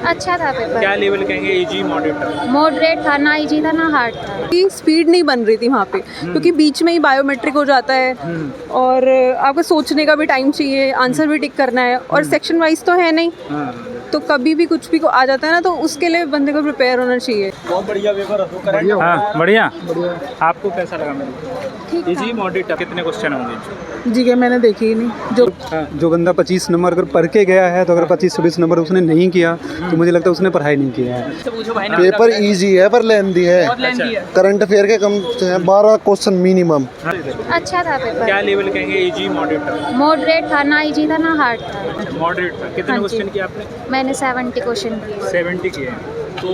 अच्छा था पेपर। क्या लेवल कहेंगे, इजी मॉडरेट? मॉडरेट था, ना इजी था ना हार्ड था। की स्पीड नहीं बन रही थी वहाँ पे, क्योंकि बीच में ही बायोमेट्रिक हो जाता है और आपको सोचने का भी टाइम चाहिए, आंसर भी टिक करना है और सेक्शन वाइज तो है नहीं, तो कभी भी कुछ भी आ जाता है ना, तो उसके लिए बंदे को प्रिपेयर होना चाहिए। बहुत बढ़िया पेपर है। हाँ बढ़िया। आपको कैसा लगा मेरे? इजी मॉडरेट कितने क्वेश्चन होंगे? जी के मैंने देखी ही नहीं। जो बंदा 25 नंबर अगर पढ़ के गया है तो अगर 25-26 नंबर उसने नहीं किया तो मुझे लगता है उसने पढ़ाई नहीं किया है। पेपर इजी है पर लेंदी है। करंट अफेयर के कम से 12 क्वेश्चन मिनिमम। अच्छा था पेपर। क्या लेवल कहेंगे, इजी मॉडरेट? मॉडरेट था, ना इजी था ना हार्ड था। मॉडरेट था। कितने हाँ जी। क्वेश्चन किए आपने? मैंने 70 क्वेश्चन किए। 70 किए हैं। तो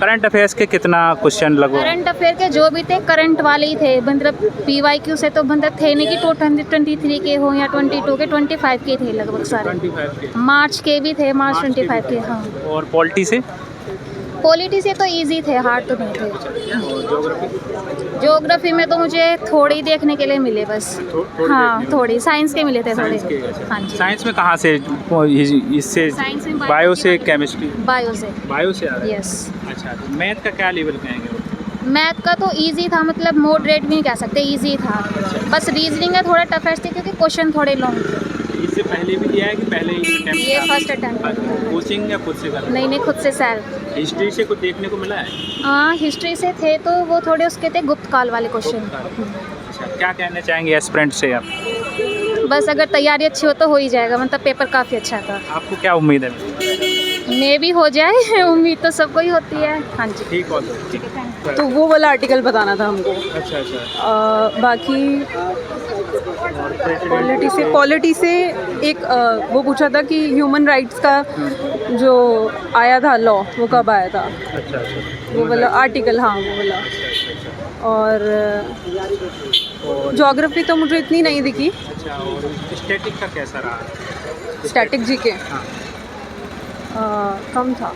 करंट अफेयर्स के कितना क्वेश्चन लगभग? करंट अफेयर के जो भी थे करंट वाले ही थे, मतलब PYQ से तो मतलब थे नहीं कि 223 के हो या 22 के, 25 के थे लगभग सारे। 25 के। मार्च के भी थे, मार्च 25 के। हाँ, और पॉलिटी से? पॉलिटी से तो इजी थे, हार्ड तो नहीं थे। और ज्योग्राफी? ज्योग्राफी में तो मुझे थोड़ी ही देखने के लिए मिले बस। थोड़ी हाँ, देखने थोड़ी साइंस के मिले थे थोड़े। साइंस के? हाँ जी। साइंस में कहाँ से? इससे साइंस में बायो से, केमिस्ट्री? बायो से। बायो से आ रहा है। यस। अच्छा, तो मैथ का क्या लेवल कहेंगे? मैथ का तो इजी था, मतलब मॉडरेट भी नहीं कह सकते, इजी था। बस रीजनिंग का थोड़ा टफेस्ट थे क्योंकि क्वेश्चन थोड़े लॉन्ग थे। इससे पहले भी दिया है कि पहले ही अटेम्प्ट? ये फर्स्ट अटेम्प्ट। कोचिंग या खुद से कर? नहीं, खुद से सेल्फ। हिस्ट्री से कुछ देखने को मिला है? हाँ, हिस्ट्री से थे तो वो थोड़े उसके थे गुप्त काल वाले क्वेश्चन। अच्छा, क्या कहना चाहेंगे एस्पिरेंट से आप? बस अगर तैयारी अच्छी हो तो हो ही जाएगा, मतलब पेपर काफ़ी अच्छा था। आपको क्या उम्मीद है? मे भी हो जाए उम्मीद तो सबको ही होती है। हाँ जी। ठीक हो ठीक। तो वो वाला आर्टिकल बताना था हमको। अच्छा। बाकी पॉलिटी से एक वो पूछा था कि ह्यूमन राइट्स का जो आया था लॉ, वो कब आया था, अच्छा। वो वाला आर्टिकल। हाँ, वो वाला। और ज्योग्राफी तो मुझे इतनी नहीं दिखी। अच्छा, और स्टैटिक का कैसा रहा? स्टैटिक जी के हाँ। कम था।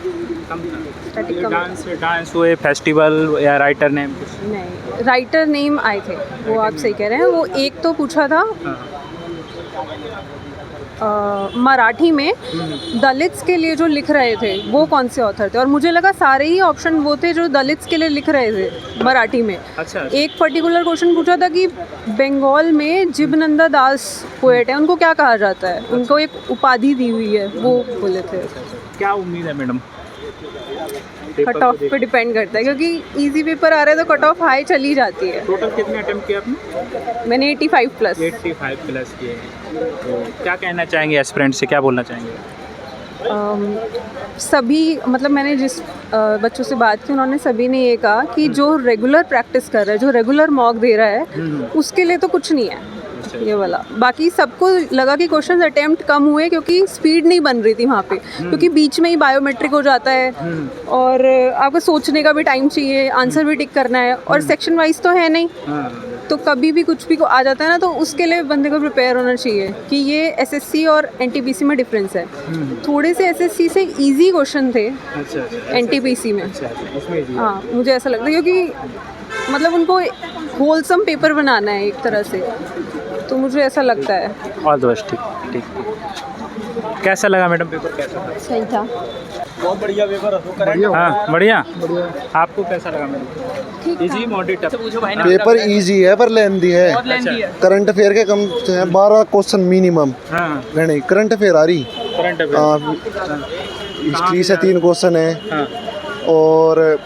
कम था। स्टैटिक कम। डांस हुए, फेस्टिवल या राइटर नेम कुछ? नहीं, राइटर नेम आए थे, वो आप सही कह रहे हैं। वो एक तो पूछा था मराठी में दलित्स के लिए जो लिख रहे थे वो कौन से ऑथर थे, और मुझे लगा सारे ही ऑप्शन वो थे जो दलित्स के लिए लिख रहे थे मराठी में। अच्छा। एक पर्टिकुलर क्वेश्चन पूछा था कि बंगाल में जीवनंदा दास पोएट है, उनको क्या कहा जाता है, उनको एक उपाधि दी हुई है, वो बोले थे। क्या उम्मीद है मैडम? कट ऑफ पे डिपेंड करता है, क्योंकि इजी पेपर आ रहा है तो कट ऑफ हाई चली जाती है। टोटल कितने अटेम्प्ट किए आपने? मैंने 85 प्लस। 85 प्लस किए हैं। तो क्या कहना चाहेंगे एस्पिरेंट से, क्या बोलना चाहेंगे? सभी, मतलब मैंने जिस बच्चों से बात की उन्होंने सभी ने ये कहा कि जो रेगुलर प्रैक्टिस कर रहा है, जो रेगुलर मॉक दे रहा है, उसके लिए तो कुछ नहीं है ये वाला। बाकी सबको लगा कि क्वेश्चंस अटेम्प्ट कम हुए क्योंकि स्पीड नहीं बन रही थी वहाँ पे, क्योंकि बीच में ही बायोमेट्रिक हो जाता है और आपको सोचने का भी टाइम चाहिए, आंसर भी टिक करना है और सेक्शन वाइज तो है नहीं, तो कभी भी कुछ भी आ जाता है ना, तो उसके लिए बंदे को प्रिपेयर होना चाहिए कि ये SSC और NTPC में डिफरेंस है। थोड़े से SSC से इजी क्वेश्चन थे NTPC में। हाँ, मुझे ऐसा लगता है क्योंकि मतलब उनको होलसम पेपर बनाना है एक तरह से, तो मुझे ऐसा लगता है। All the best. ठीक। कैसा लगा मैडम पेपर? कैसा था? सही था। बहुत बढ़िया पेपर है। हाँ बढ़िया। आपको कैसा लगा madam? Easy moderate? Paper easy है पर लेंदी है। करंट अफेयर के कम से 12 क्वेश्चन मिनिमम। नहीं, करंट अफेयर आ रही। करंट अफेयर हिस्ट्री से 3 क्वेश्चन है और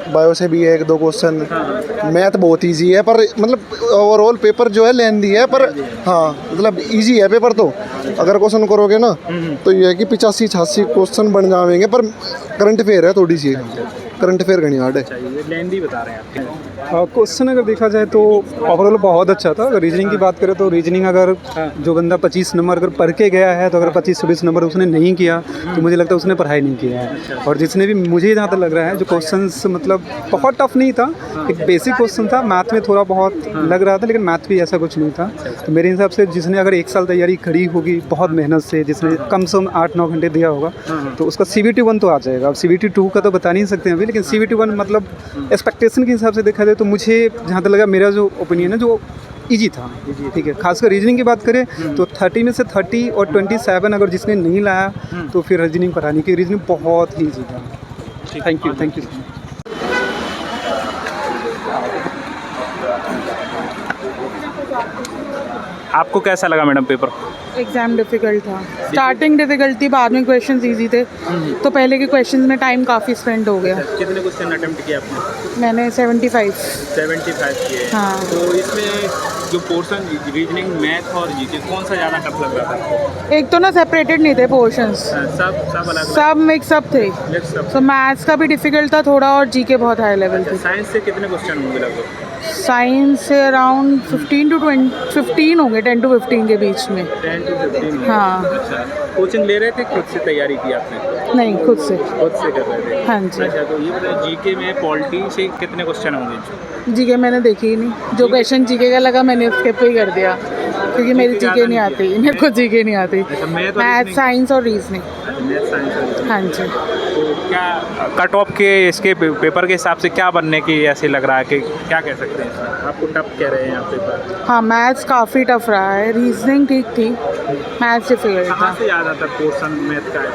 बायो से भी है 1-2 क्वेश्चन। मैथ बहुत इजी है पर मतलब ओवरऑल पेपर जो है लेंदी है, पर हाँ मतलब इजी है पेपर। तो अगर क्वेश्चन करोगे ना तो ये है कि 85-86 क्वेश्चन बन जाएंगे, पर करंट अफेयर है थोड़ी सी, करंट अफेयर घनी हार्ड है। लेंदी बता रहे हैं आप। क्वेश्चन अगर देखा जाए तो ओवरऑल बहुत अच्छा था। अगर रीजनिंग की बात करें तो रीजनिंग अगर जो बंदा 25 नंबर अगर पढ़ के गया है तो अगर 25-26 नंबर उसने नहीं किया तो मुझे लगता है उसने पढ़ाई नहीं किया है। और जिसने भी, मुझे जहाँ तक लग रहा है, जो क्वेश्चंस मतलब बहुत टफ नहीं था, एक बेसिक क्वेश्चन था। मैथ में थोड़ा बहुत लग रहा था, लेकिन मैथ भी ऐसा कुछ नहीं था। तो मेरे हिसाब से जिसने अगर 1 साल तैयारी करी होगी बहुत मेहनत से, जिसने कम से कम 8-9 घंटे दिया होगा, तो उसका CBT 1 तो आ जाएगा। अब CBT 2 का तो बता नहीं सकते अभी, लेकिन CBT 1 मतलब एक्सपेक्टेशन के हिसाब से देखा जाए तो मुझे जहाँ तक लगा, मेरा जो ओपिनियन है, जो इजी था, ठीक है। खासकर रीजनिंग की बात करें तो 30 में से 30 और 27 अगर जिसने नहीं लाया तो फिर रीजनिंग पढ़ाने की रीजनिंग बहुत ही ईजी था। Thank you, thank you. आपको कैसा लगा मैडम पेपर? एग्ज़ाम डिफ़िकल्ट था, स्टार्टिंग डिफ़िकल्ट थी, बाद में क्वेश्चंस इजी थे, तो पहले के क्वेश्चंस में टाइम काफ़ी स्पेंड हो गया। कितने क्वेश्चन अटेम्प्ट किए आपने? मैंने 75। 75 किए। हाँ। तो इसमें जो पोर्शन रीजनिंग, मैथ और जीके कौन सा ज़्यादा टफ लग रहा था? एक तो ना सेपरेटेड नहीं थे पोर्शंस, सब अलग सब मिक्सअप थे। तो मैथ्स का भी डिफ़िकल्ट था थोड़ा और जीके बहुत हाई लेवल थी। साइंस से कितने क्वेश्चन होंगे लगभग? साइंस से अराउंड 15 होंगे, 10 to 15 के बीच में। 10 to 15। हाँ। अच्छा, कोचिंग ले रहे थे, खुद से तैयारी की आपने? नहीं, खुद से। खुद से कर रहे थे? हाँ जी। अच्छा, तो ये बताइए जीके में पॉलिटी से कितने क्वेश्चन होंगे? जीके मैंने देखी ही नहीं, जो क्वेश्चन जीके का लगा मैंने स्किप ही कर दिया, क्योंकि मेरी जीके नहीं आती, मेरे को जीके नहीं आती। मैथ, साइंस और रीजनिंग। हाँ जी। तो क्या कट ऑफ के इसके पेपर के हिसाब से क्या बनने की ऐसे लग रहा है कि क्या कह सकते हैं इसमें? आपको टफ कह रहे हैं यहाँ पेपर? हाँ, मैथ्स काफ़ी टफ रहा है, रीजनिंग ठीक थी, मैथ्स डिफिकल्ट कहाँ था। से याद आता पोर्शन मैथ का है?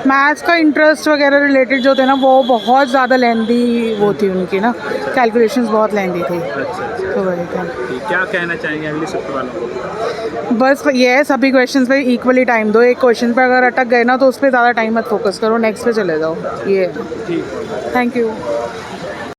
मैथ्स का इंटरेस्ट वगैरह रिलेटेड जो थे ना वो बहुत ज़्यादा लेंदी वो थी उनकी ना, कैलकुलेशंस बहुत लेंदी थी। अच्छा, तो वही था। क्या कहना चाहेंगे अगले सत्र वालों को? बस ये है, सभी क्वेश्चंस पे इक्वली टाइम दो, एक क्वेश्चन पे अगर अटक गए ना तो उस पर ज़्यादा टाइम मत फोकस करो, नेक्स्ट पे चले जाओ। ये ठीक। Thank you.